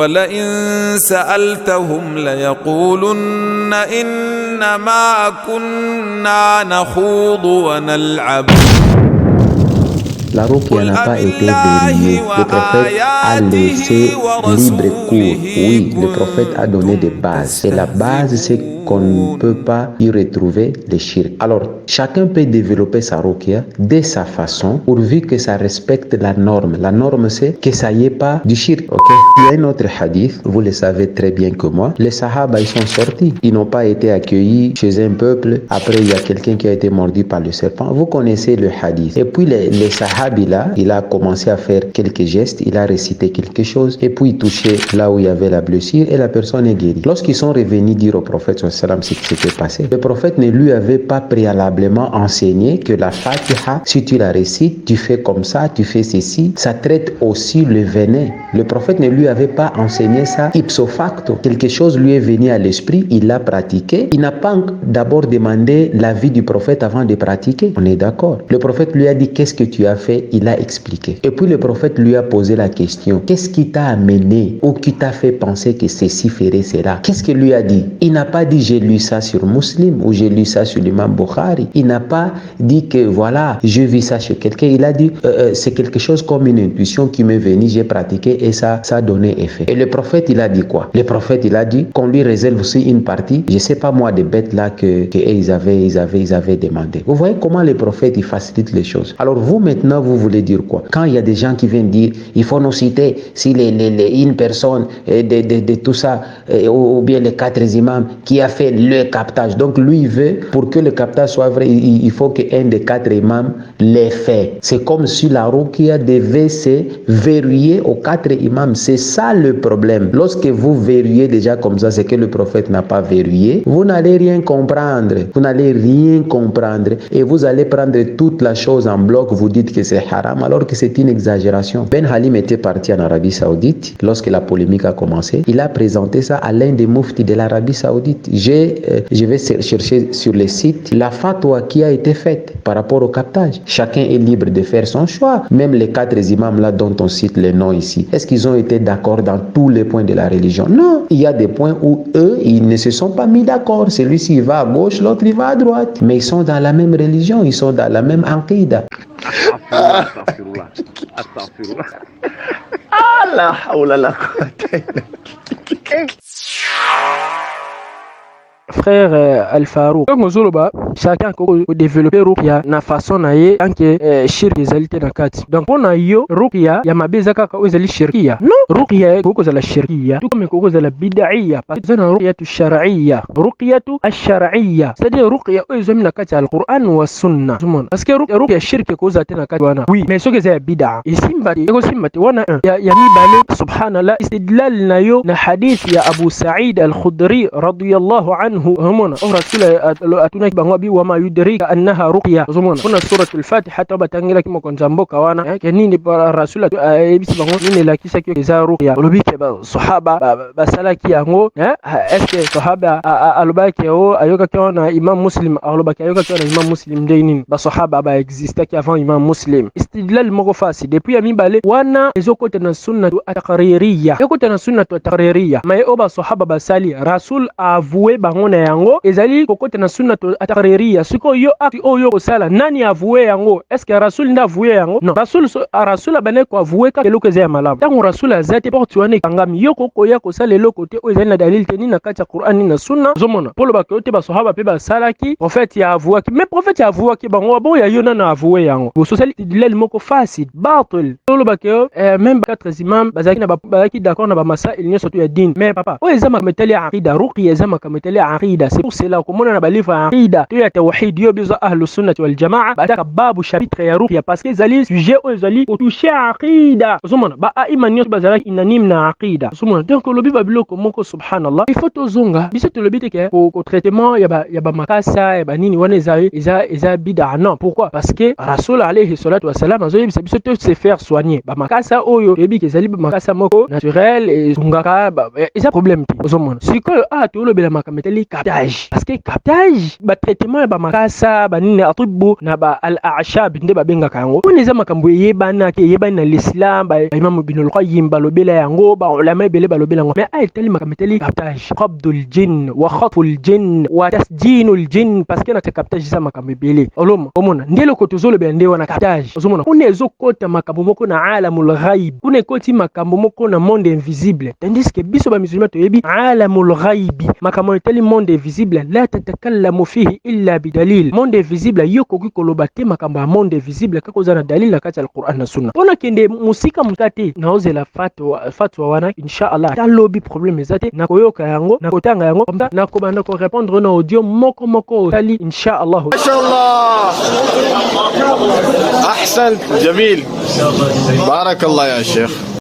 ولئن سألتهم ليقولن إنما كنا نخوض ونلعب. La ruqya n'a pas été verrouillée. Le prophète a laissé libre cours. Oui, le prophète a donné des bases. Et la base, c'est qu'on ne peut pas y retrouver les shirk. Alors, chacun peut développer sa ruqya de sa façon, pourvu que ça respecte la norme. La norme, c'est que ça y est pas du shirk. Okay? Il y a un autre hadith, vous le savez très bien que moi. Les sahaba, ils sont sortis. Ils n'ont pas été accueillis chez un peuple. Après, il y a quelqu'un qui a été mordu par le serpent. Vous connaissez le hadith. Et puis, les sahabi là, il a commencé à faire quelques gestes. Il a récité quelque chose. Et puis, il touchait là où il y avait la blessure et la personne est guérie. Lorsqu'ils sont revenus dire au prophète ce qui s'était passé, le prophète ne lui avait pas préalablement enseigné que la Fatiha, si tu la récites, tu fais comme ça, tu fais ceci, ça traite aussi le venin. Le prophète ne lui avait pas enseigné ça ipso facto. Quelque chose lui est venu à l'esprit, il l'a pratiqué. Il n'a pas d'abord demandé l'avis du prophète avant de pratiquer. On est d'accord. Le prophète lui a dit qu'est-ce que tu as fait, il a expliqué. Et puis le prophète lui a posé la question, qu'est-ce qui t'a amené ou qui t'a fait penser que ceci ferait cela? Qu'est-ce qu'il lui a dit? Il n'a pas dit j'ai lu ça sur Muslim ou j'ai lu ça sur l'imam Bukhari. Il n'a pas dit que voilà, je vis ça chez quelqu'un. Il a dit c'est quelque chose comme une intuition qui m'est venue, j'ai pratiqué et ça a donné effet. Et le prophète, il a dit quoi? Le prophète, il a dit qu'on lui réserve aussi une partie, je sais pas moi, des bêtes là que ils avaient demandé. Vous voyez comment les prophètes, ils facilitent les choses. Alors vous, maintenant, vous voulez dire quoi? Quand il y a des gens qui viennent dire, il faut nous citer si une personne de tout ça, ou bien les 4 imams qui a fait le captage. Donc lui, il veut, pour que le captage soit vrai, il faut qu'un des 4 imams l'ait fait. C'est comme si la ruqya devait se verrouiller aux 4 imams. C'est ça le problème. Lorsque vous verrouillez déjà comme ça, c'est que le prophète n'a pas verrouillé. Vous n'allez rien comprendre. Vous n'allez rien comprendre. Et vous allez prendre toute la chose en bloc. Vous dites que c'est haram alors que c'est une exagération. Ben Halim était parti en Arabie Saoudite. Lorsque la polémique a commencé, il a présenté ça à l'un des muftis de l'Arabie Saoudite. Je vais chercher sur les sites la fatwa qui a été faite par rapport au captage. Chacun est libre de faire son choix. Même les 4 imams là dont on cite les noms ici, est-ce qu'ils ont été d'accord dans tous les points de la religion? Non. Il y a des points où eux, ils ne se sont pas mis d'accord. Celui-ci il va à gauche, l'autre il va à droite. Mais ils sont dans la même religion, ils sont dans la même aqida. Astaghfirullah. Allah, oh là là. Frère Al-Farouk, chacun peut développer ruqya na façon na ye anke shirk ezalite na kati. Donc on a yo ruqya ya mabeza kaka ezali shirkiya. Non, ruqya koko za la shirkiya, tout comme koko za la bid'iyya. Parce que na ruqyatu shar'iyya, ruqyatu ash-shar'iyya. C'est-à-dire ruqya ezali na kati al-Qur'an wa sunna. Parce que ruqya shirk ko za tena kati wana. Oui, mais ce que c'est bid'a. Isimbati, ego simbati wana ya mibale subhanallah istidlal na yo na hadith ya Abu Sa'id al-Khudri radiyallahu anhu. همنا رسول أتونا كبعوا بي وما يدريك أنها رقية زمنا كنا سورة الفاتحة تبا تانجلا كم كن جنبك وانا كنيني الرسول يبي بعوا نيني لكي سكيو كذا رقية ولبي كصحابة بسالك يانغو إسك صحابة ألباك يو أيوكا كنا إمام مسلم ألباك أيوكا كنا إمام مسلم دينين بصحابة بإكزيستك أفان إمام مسلم استدلال مغفاسي depuis ami balé wana ezoko tena sunna at-taqririyya yoko tena sunna at-taqririyya mais oba sahaba basali rasul avoué bangona yango ezali kokota na sunna at-taqririyya siko yo akti oyo kosala nani avoué yango est-ce que rasul nda avoué yango non rasul bane ko avoué ka keloko za malamu tango rasul azati porte wana kangami yo koko ya kosala eloko te ezali na dalil teni na kati ya Qur'an na sunna zomona polo bakote ba sahaba pe basalaki prophète ya avoué mais prophète ya avoué ki bango bon ya yo na avoué yango bo sosali dilal moko fasid batil polo bakyo même 4 imams bazaki na bazaki d'accord na ba masail nyo surtout ya din mais papa o ezama kametali aqida ruqya ezama kametali aqida c'est pour cela que mon na livre aqida to ya tawhid yo biza ahlus sunnah wal jamaa badaka babu chapitre ya ruqya parce que zali sujet o zali o toucher aqida zomona ba imani yo bazala inanim na aqida zomona donc lobi babiloko moko subhanallah il faut tozonga biso to lobi te ke ko traitement ya ba makasa ya ba nini wana eza bid'a non pourquoi parce que rasul alayhi salatu wassalam azoyi biso to se faire soigner soigner ba makasa oyo yebi kezali ba makasa moko naturel et zungaka eza problème ti ozomona sikoyo tolobela makameteli captage parce que captage ba traitement ba makasa ba nini atibu na ba al-a'shab nde babengaka yango on eza makambo yebana ke yebana l'islam ba Imam Ibn al-Qayyim balobela yango ba ulama bele balobela yango mais ayeteli makameteli captage qabdul jinn wa khatful jinn wa tasjinul jinn parce que na captage za makambo bele oloma omona ndelo ko tozolobela nde wana captage ozomona kuna ezokota makambo moko na alamul ghaib kuna ekoti makambo moko na monde invisible tandis que biso ba musulman toyebi alamul ghaib makambo eteli monde invisible la tatakallamu fihi illa bidalil monde invisible yoko koloba te makambo ya monde invisible kako za na dalil la kati al-Qur'an na sunna ona kende musika mukate na ozela fatwa wana inshallah talobi problème ezate na koyoka yango na kotanga yango na kobanda ko répondre na audio moko tali inshallah أحسنت جميل بارك الله يا شيخ